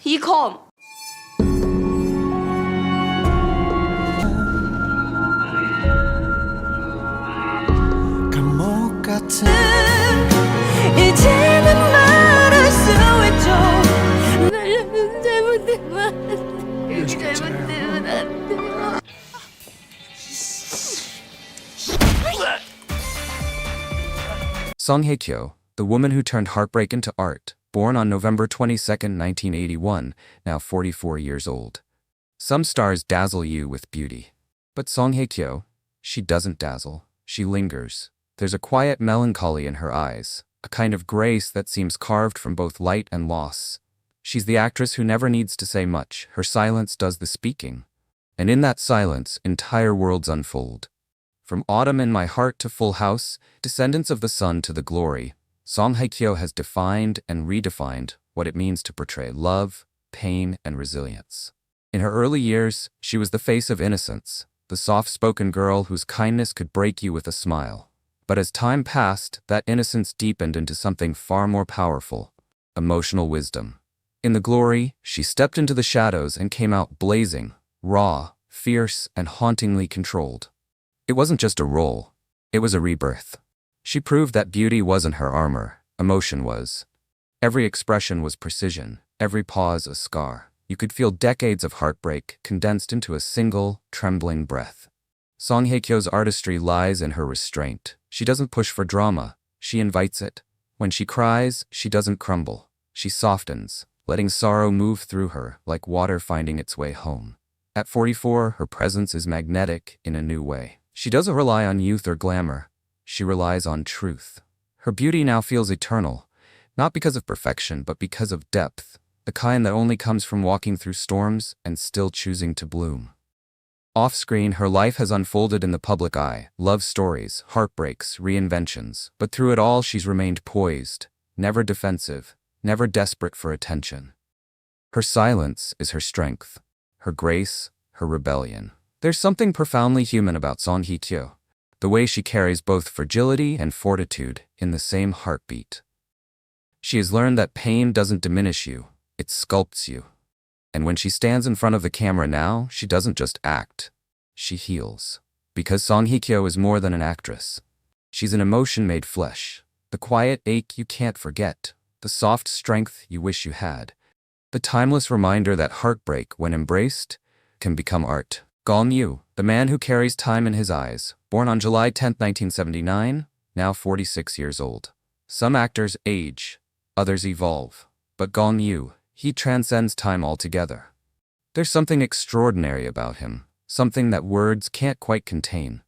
Be calm. 감옥 같은 이제는 말할 수 있죠. 나는 잘못되면 이렇게 잘못되면 안 돼요. Song Hye-kyo, the woman who turned heartbreak into art, born on November 22, 1981, now 44 years old. Some stars dazzle you with beauty. But Song Hye-kyo, she doesn't dazzle, she lingers. There's a quiet melancholy in her eyes, a kind of grace that seems carved from both light and loss. She's the actress who never needs to say much, her silence does the speaking. And in that silence, entire worlds unfold. From Autumn in My Heart to Full House, Descendants of the Sun to The Glory, Song Hye-kyo has defined and redefined what it means to portray love, pain, and resilience. In her early years, she was the face of innocence, the soft-spoken girl whose kindness could break you with a smile. But as time passed, that innocence deepened into something far more powerful, emotional wisdom. In The Glory, she stepped into the shadows and came out blazing, raw, fierce, and hauntingly controlled. It wasn't just a role, it was a rebirth. She proved that beauty wasn't her armor, emotion was. Every expression was precision, every pause a scar. You could feel decades of heartbreak condensed into a single, trembling breath. Song Hye-kyo's artistry lies in her restraint. She doesn't push for drama, she invites it. When she cries, she doesn't crumble. She softens, letting sorrow move through her like water finding its way home. At 44, her presence is magnetic in a new way. She doesn't rely on youth or glamour. She relies on truth. Her beauty now feels eternal, not because of perfection, but because of depth, the kind that only comes from walking through storms and still choosing to bloom. Off-screen, her life has unfolded in the public eye, love stories, heartbreaks, reinventions, but through it all she's remained poised, never defensive, never desperate for attention. Her silence is her strength, her grace, her rebellion. There's something profoundly human about Song Hye-kyo, the way she carries both fragility and fortitude in the same heartbeat. She has learned that pain doesn't diminish you, it sculpts you. And when she stands in front of the camera now, she doesn't just act, she heals. Because Song Hye-kyo is more than an actress. She's an emotion made flesh, the quiet ache you can't forget, the soft strength you wish you had, the timeless reminder that heartbreak, when embraced, can become art. Gong Yoo, the man who carries time in his eyes, born on July 10, 1979, now 46 years old. Some actors age, others evolve, but Gong Yoo, he transcends time altogether. There's something extraordinary about him, something that words can't quite contain.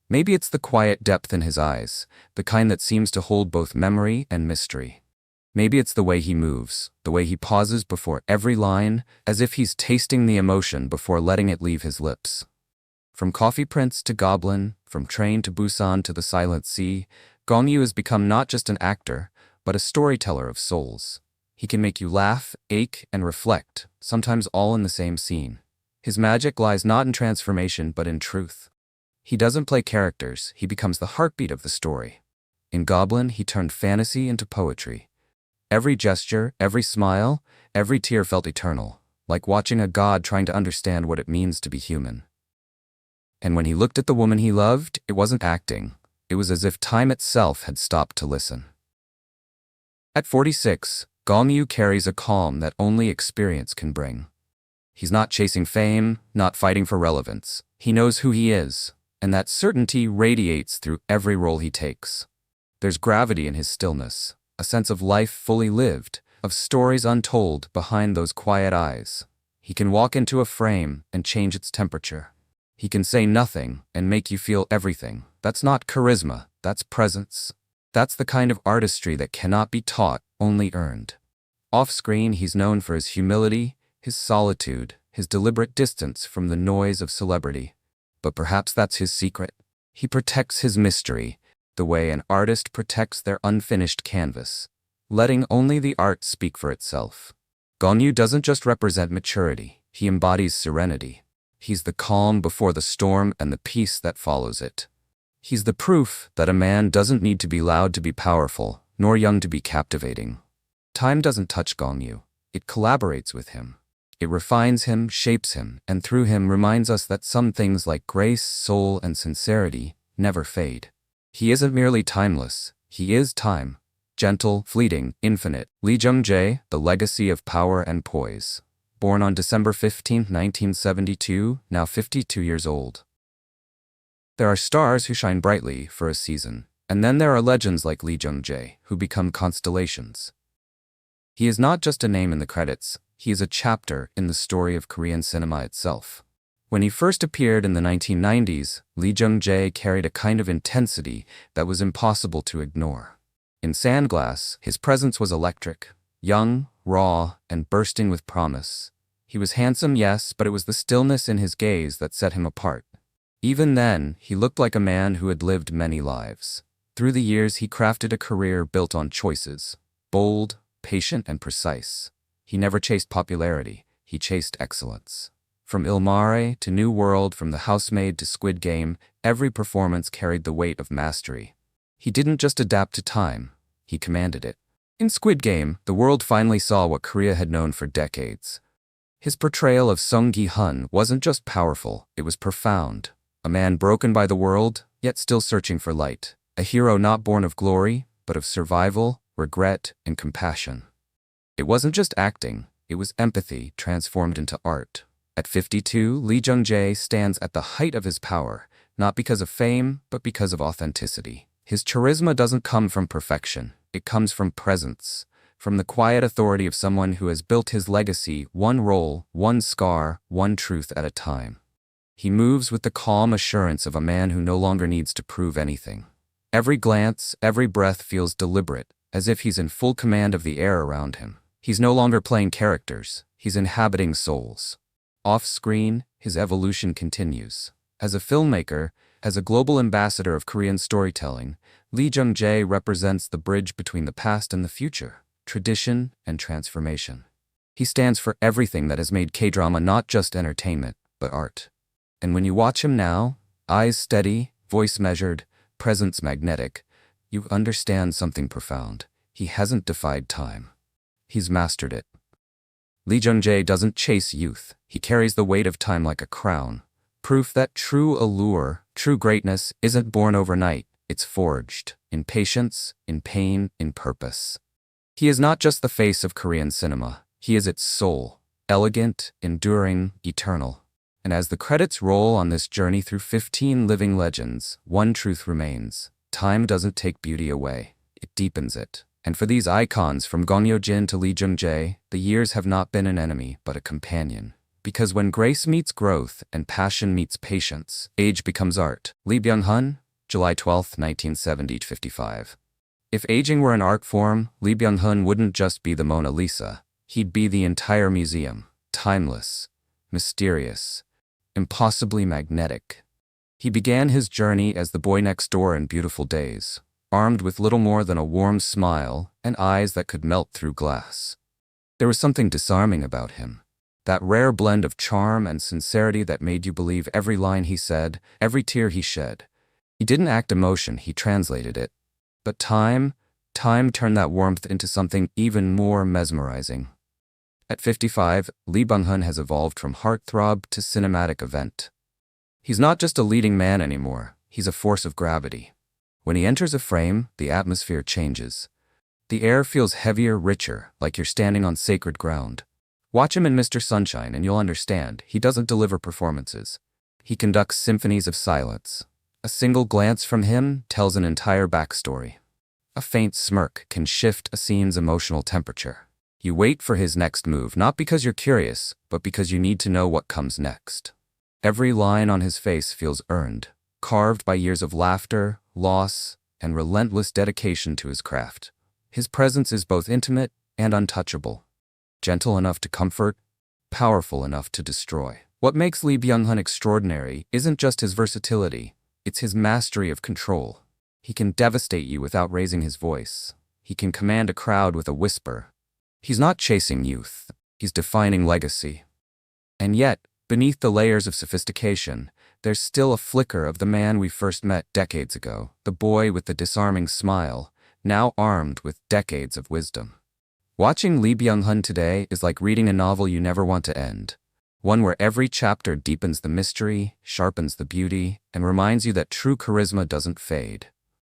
Maybe it's the quiet depth in his eyes, the kind that seems to hold both memory and mystery. Maybe it's the way he moves, the way he pauses before every line, as if he's tasting the emotion before letting it leave his lips. From Coffee Prince to Goblin, from Train to Busan to The Silent Sea, Gong Yoo has become not just an actor, but a storyteller of souls. He can make you laugh, ache, and reflect, sometimes all in the same scene. His magic lies not in transformation but in truth. He doesn't play characters, he becomes the heartbeat of the story. In Goblin, he turned fantasy into poetry. Every gesture, every smile, every tear felt eternal, like watching a god trying to understand what it means to be human. And when he looked at the woman he loved, it wasn't acting. It was as if time itself had stopped to listen. At 46, Gong Yoo carries a calm that only experience can bring. He's not chasing fame, not fighting for relevance. He knows who he is, and that certainty radiates through every role he takes. There's gravity in his stillness, a sense of life fully lived, of stories untold behind those quiet eyes. He can walk into a frame and change its temperature. He can say nothing and make you feel everything. That's not charisma, that's presence. That's the kind of artistry that cannot be taught, only earned. Off-screen, he's known for his humility, his solitude, his deliberate distance from the noise of celebrity. But perhaps that's his secret. He protects his mystery, the way an artist protects their unfinished canvas, letting only the art speak for itself. Gong Yoo doesn't just represent maturity, he embodies serenity. He's the calm before the storm and the peace that follows it. He's the proof that a man doesn't need to be loud to be powerful, nor young to be captivating. Time doesn't touch Gong Yoo. It collaborates with him. It refines him, shapes him, and through him reminds us that some things like grace, soul, and sincerity never fade. He isn't merely timeless, he is time. Gentle, fleeting, infinite. Lee Jung-jae, the legacy of power and poise. Born on December 15, 1972, now 52 years old. There are stars who shine brightly for a season, and then there are legends like Lee Jung-jae, who become constellations. He is not just a name in the credits, he is a chapter in the story of Korean cinema itself. When he first appeared in the 1990s, Lee Jung-jae carried a kind of intensity that was impossible to ignore. In Sandglass, his presence was electric, young, raw, and bursting with promise. He was handsome, yes, but it was the stillness in his gaze that set him apart. Even then, he looked like a man who had lived many lives. Through the years, he crafted a career built on choices, bold, patient, and precise. He never chased popularity, he chased excellence. From Il Mare to New World, from The Housemaid to Squid Game, every performance carried the weight of mastery. He didn't just adapt to time, he commanded it. In Squid Game, the world finally saw what Korea had known for decades. His portrayal of Sung Gi-hun wasn't just powerful, it was profound. A man broken by the world, yet still searching for light. A hero not born of glory, but of survival, regret, and compassion. It wasn't just acting, it was empathy transformed into art. At 52, Lee Jung-jae stands at the height of his power, not because of fame, but because of authenticity. His charisma doesn't come from perfection, it comes from presence, from the quiet authority of someone who has built his legacy one role, one scar, one truth at a time. He moves with the calm assurance of a man who no longer needs to prove anything. Every glance, every breath feels deliberate, as if he's in full command of the air around him. He's no longer playing characters, he's inhabiting souls. Off-screen, his evolution continues. As a filmmaker, as a global ambassador of Korean storytelling, Lee Jung-jae represents the bridge between the past and the future, tradition and transformation. He stands for everything that has made K-drama not just entertainment, but art. And when you watch him now, eyes steady, voice measured, presence magnetic, you understand something profound. He hasn't defied time. He's mastered it. Lee Jung-jae doesn't chase youth, he carries the weight of time like a crown. Proof that true allure, true greatness isn't born overnight, it's forged, in patience, in pain, in purpose. He is not just the face of Korean cinema, he is its soul, elegant, enduring, eternal. And as the credits roll on this journey through 15 living legends, one truth remains. Time doesn't take beauty away, it deepens it. And for these icons from Gong Yoo to Lee Jung-jae, the years have not been an enemy, but a companion. Because when grace meets growth and passion meets patience, age becomes art. Lee Byung-hun, July 12, 1970-55. If aging were an art form, Lee Byung-hun wouldn't just be the Mona Lisa. He'd be the entire museum. Timeless, mysterious, impossibly magnetic. He began his journey as the boy next door in Beautiful Days, armed with little more than a warm smile and eyes that could melt through glass. There was something disarming about him. That rare blend of charm and sincerity that made you believe every line he said, every tear he shed. He didn't act emotion, he translated it. But time turned that warmth into something even more mesmerizing. At 55, Lee Byung-hun has evolved from heartthrob to cinematic event. He's not just a leading man anymore, he's a force of gravity. When he enters a frame, the atmosphere changes. The air feels heavier, richer, like you're standing on sacred ground. Watch him in Mr. Sunshine and you'll understand, he doesn't deliver performances. He conducts symphonies of silence. A single glance from him tells an entire backstory. A faint smirk can shift a scene's emotional temperature. You wait for his next move, not because you're curious, but because you need to know what comes next. Every line on his face feels earned, carved by years of laughter, loss, and relentless dedication to his craft. His presence is both intimate and untouchable. Gentle enough to comfort, powerful enough to destroy. What makes Lee Byung-hun extraordinary isn't just his versatility, it's his mastery of control. He can devastate you without raising his voice. He can command a crowd with a whisper. He's not chasing youth, he's defining legacy. And yet, beneath the layers of sophistication, there's still a flicker of the man we first met decades ago, the boy with the disarming smile, now armed with decades of wisdom. Watching Lee Byung-hun today is like reading a novel you never want to end. One where every chapter deepens the mystery, sharpens the beauty, and reminds you that true charisma doesn't fade.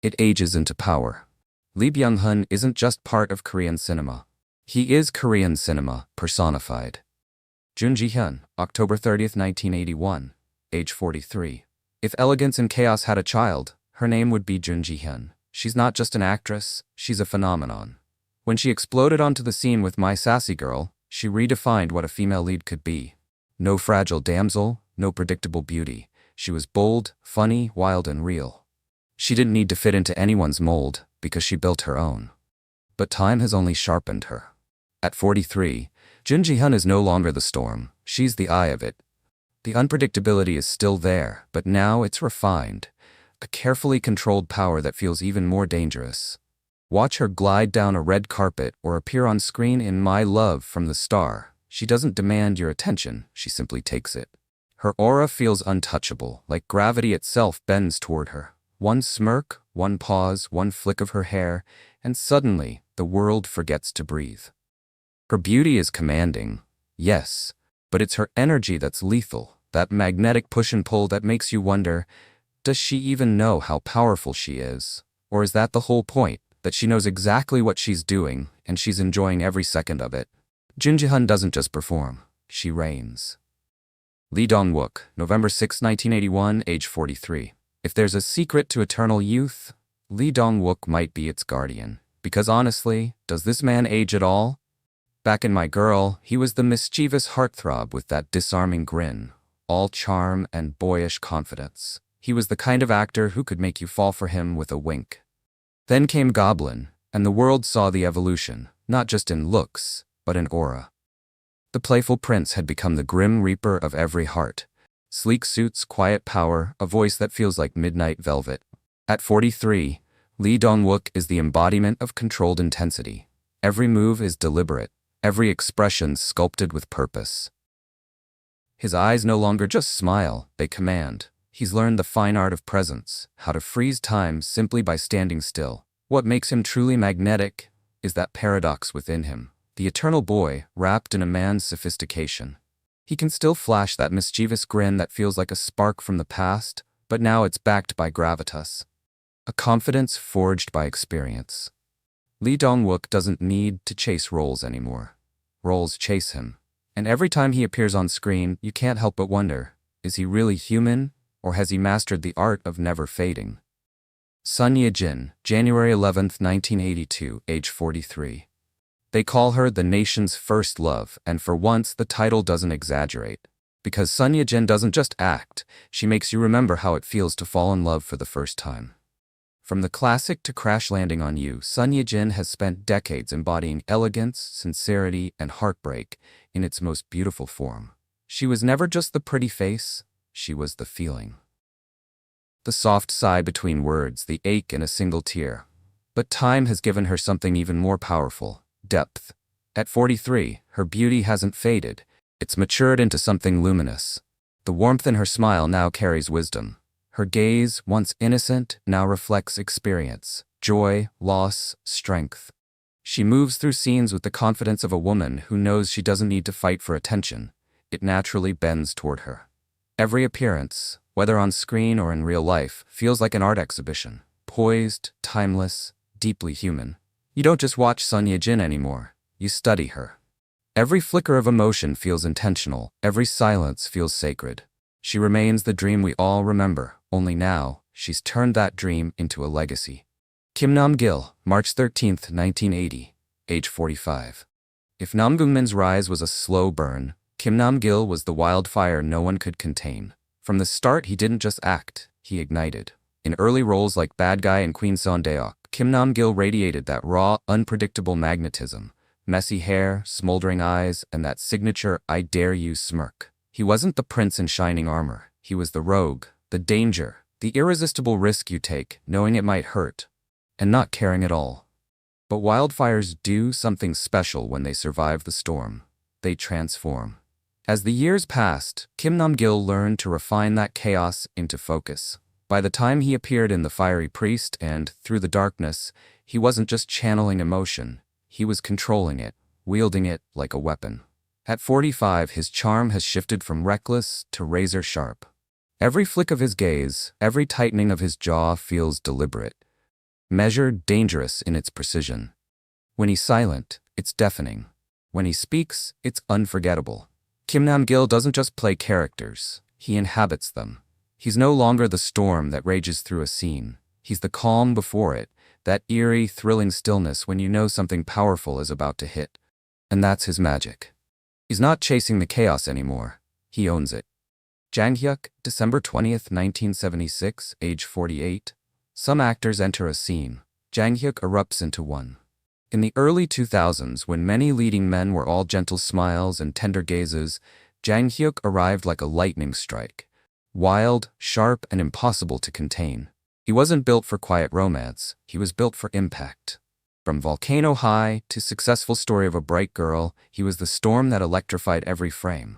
It ages into power. Lee Byung-hun isn't just part of Korean cinema. He is Korean cinema personified. Jun Ji-hyun, October 30th, 1981, age 43. If Elegance in Chaos had a child, her name would be Jun Ji-hyun. She's not just an actress, she's a phenomenon. When she exploded onto the scene with My Sassy Girl, she redefined what a female lead could be. No fragile damsel, no predictable beauty. She was bold, funny, wild, and real. She didn't need to fit into anyone's mold, because she built her own. But time has only sharpened her. At 43, Jun Ji-hyun is no longer the storm, she's the eye of it. The unpredictability is still there, but now it's refined. A carefully controlled power that feels even more dangerous. Watch her glide down a red carpet or appear on screen in My Love from the Star. She doesn't demand your attention, she simply takes it. Her aura feels untouchable, like gravity itself bends toward her. One smirk, one pause, one flick of her hair, and suddenly, the world forgets to breathe. Her beauty is commanding, yes, but it's her energy that's lethal, that magnetic push and pull that makes you wonder, does she even know how powerful she is? Or is that the whole point, that she knows exactly what she's doing, and she's enjoying every second of it? Jun Ji-hyun doesn't just perform, she reigns. Lee Dong-wook, November 6, 1981, age 43. If there's a secret to eternal youth, Lee Dong-wook might be its guardian. Because honestly, does this man age at all? Back in My Girl, he was the mischievous heartthrob with that disarming grin, all charm and boyish confidence. He was the kind of actor who could make you fall for him with a wink. Then came Goblin, and the world saw the evolution, not just in looks, but in aura. The playful prince had become the grim reaper of every heart. Sleek suits, quiet power, a voice that feels like midnight velvet. At 43, Lee Dong-wook is the embodiment of controlled intensity. Every move is deliberate, every expression sculpted with purpose. His eyes no longer just smile, they command. He's learned the fine art of presence, how to freeze time simply by standing still. What makes him truly magnetic is that paradox within him, the eternal boy wrapped in a man's sophistication. He can still flash that mischievous grin that feels like a spark from the past, but now it's backed by gravitas. A confidence forged by experience. Lee Dong-wook doesn't need to chase roles anymore. Roles chase him. And every time he appears on screen, you can't help but wonder, is he really human? Or has he mastered the art of never fading? Son Ye-jin, January 11, 1982, age 43. They call her the nation's first love, and for once the title doesn't exaggerate. Because Son Ye-jin doesn't just act, she makes you remember how it feels to fall in love for the first time. From the classic to Crash Landing on You, Son Ye-jin has spent decades embodying elegance, sincerity, and heartbreak in its most beautiful form. She was never just the pretty face, she was the feeling. The soft sigh between words, the ache in a single tear. But time has given her something even more powerful, depth. At 43, her beauty hasn't faded, it's matured into something luminous. The warmth in her smile now carries wisdom. Her gaze, once innocent, now reflects experience, joy, loss, strength. She moves through scenes with the confidence of a woman who knows she doesn't need to fight for attention. It naturally bends toward her. Every appearance, whether on screen or in real life, feels like an art exhibition. Poised, timeless, deeply human. You don't just watch Son Ye-jin anymore, you study her. Every flicker of emotion feels intentional, every silence feels sacred. She remains the dream we all remember, only now, she's turned that dream into a legacy. Kim Nam-gil, March 13, 1980, age 45. If Nam-gil's rise was a slow burn, Kim Nam-gil was the wildfire no one could contain. From the start, he didn't just act, he ignited. In early roles like Bad Guy and Queen Son-deok, Kim Nam-gil radiated that raw, unpredictable magnetism. Messy hair, smoldering eyes, and that signature "I dare you" smirk. He wasn't the prince in shining armor. He was the rogue, the danger, the irresistible risk you take, knowing it might hurt, and not caring at all. But wildfires do something special when they survive the storm. They transform. As the years passed, Kim Nam-gil learned to refine that chaos into focus. By the time he appeared in The Fiery Priest and Through the Darkness, he wasn't just channeling emotion. he was controlling it, wielding it like a weapon. At 45, his charm has shifted from reckless to razor-sharp. Every flick of his gaze, every tightening of his jaw feels deliberate, measured, dangerous in its precision. When he's silent, it's deafening. When he speaks, it's unforgettable. Nam-gil doesn't just play characters, he inhabits them. He's no longer the storm that rages through a scene. He's the calm before it, that eerie, thrilling stillness when you know something powerful is about to hit. And that's his magic. He's not chasing the chaos anymore. He owns it. Jang Hyuk, December 20th, 1976, age 48. Some actors enter a scene. Jang Hyuk erupts into one. In the early 2000s, when many leading men were all gentle smiles and tender gazes, Jang Hyuk arrived like a lightning strike. Wild, sharp, and impossible to contain. He wasn't built for quiet romance, he was built for impact. From Volcano High to Successful Story of a Bright Girl, he was the storm that electrified every frame.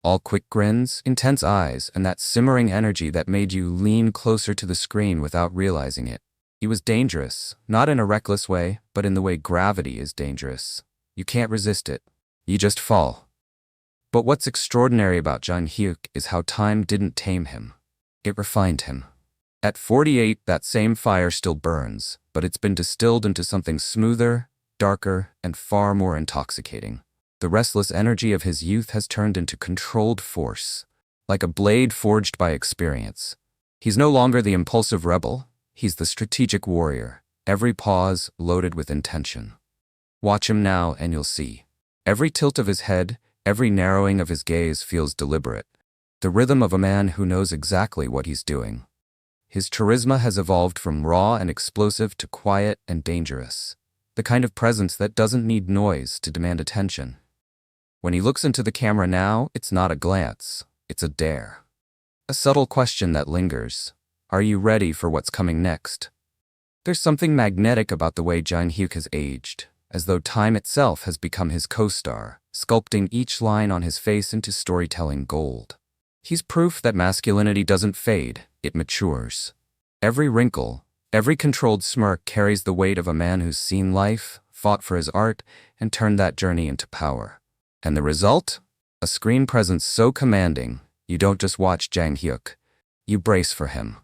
All quick grins, intense eyes, and that simmering energy that made you lean closer to the screen without realizing it. He was dangerous, not in a reckless way, but in the way gravity is dangerous. You can't resist it. You just fall. But what's extraordinary about Jang Hyuk is how time didn't tame him. It refined him. At 48, that same fire still burns, but it's been distilled into something smoother, darker, and far more intoxicating. The restless energy of his youth has turned into controlled force, like a blade forged by experience. He's no longer the impulsive rebel, he's the strategic warrior, every pause loaded with intention. Watch him now and you'll see. Every tilt of his head, every narrowing of his gaze feels deliberate. The rhythm of a man who knows exactly what he's doing. His charisma has evolved from raw and explosive to quiet and dangerous. The kind of presence that doesn't need noise to demand attention. When he looks into the camera now, it's not a glance, it's a dare. A subtle question that lingers. Are you ready for what's coming next? There's something magnetic about the way Jang Hyuk has aged, as though time itself has become his co-star, sculpting each line on his face into storytelling gold. He's proof that masculinity doesn't fade, it matures. Every wrinkle, every controlled smirk carries the weight of a man who's seen life, fought for his art, and turned that journey into power. And the result? A screen presence so commanding, you don't just watch Jang Hyuk, you brace for him.